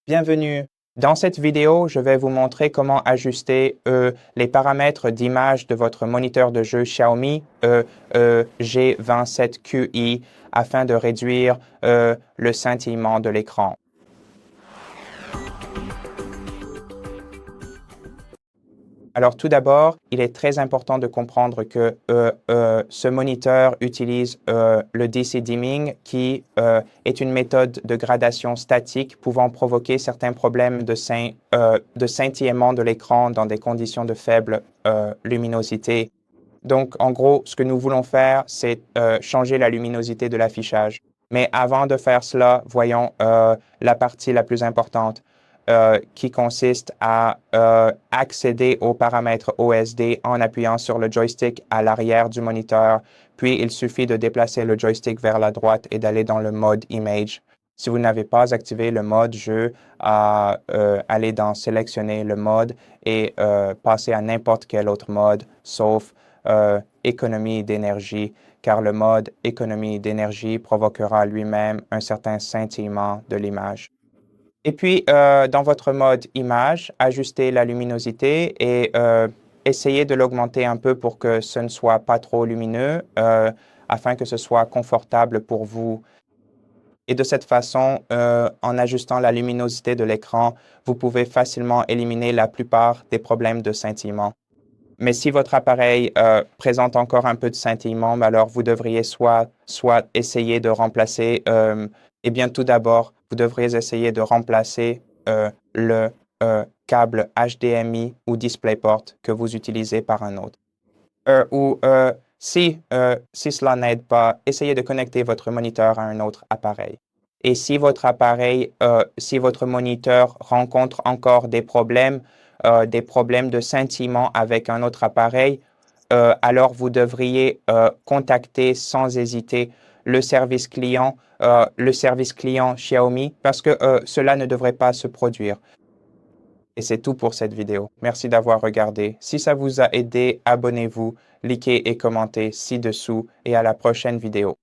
Bienvenue. Dans cette vidéo, je vais vous montrer comment ajuster les paramètres d'image de votre moniteur de jeu Xiaomi G27QI afin de réduire le scintillement de l'écran. Alors tout d'abord, il est très important de comprendre que ce moniteur utilise le DC dimming qui est une méthode de gradation statique pouvant provoquer certains problèmes de scintillement de l'écran dans des conditions de faible luminosité. Donc en gros, ce que nous voulons faire, c'est changer la luminosité de l'affichage. Mais avant de faire cela, voyons la partie la plus importante. Qui consiste à accéder aux paramètres OSD en appuyant sur le joystick à l'arrière du moniteur, puis il suffit de déplacer le joystick vers la droite et d'aller dans le mode Image. Si vous n'avez pas activé le mode jeu, allez dans Sélectionner le mode et passer à n'importe quel autre mode, sauf économie d'énergie, car le mode économie d'énergie provoquera lui-même un certain scintillement de l'image. Et puis, dans votre mode image, ajustez la luminosité et essayez de l'augmenter un peu pour que ce ne soit pas trop lumineux, afin que ce soit confortable pour vous. Et de cette façon, en ajustant la luminosité de l'écran, vous pouvez facilement éliminer la plupart des problèmes de scintillement. Mais si votre appareil présente encore un peu de scintillement, alors vous devriez soit essayer de remplacer, eh bien tout d'abord, vous devriez essayer de remplacer le câble HDMI ou DisplayPort que vous utilisez par un autre. Si cela n'aide pas, essayez de connecter votre moniteur à un autre appareil. Et si votre si votre moniteur rencontre encore des problèmes de scintillement avec un autre appareil, alors vous devriez contacter sans hésiter le service client Xiaomi parce que cela ne devrait pas se produire. Et c'est tout pour cette vidéo. Merci d'avoir regardé. Si ça vous a aidé, abonnez-vous, likez et commentez ci-dessous et à la prochaine vidéo.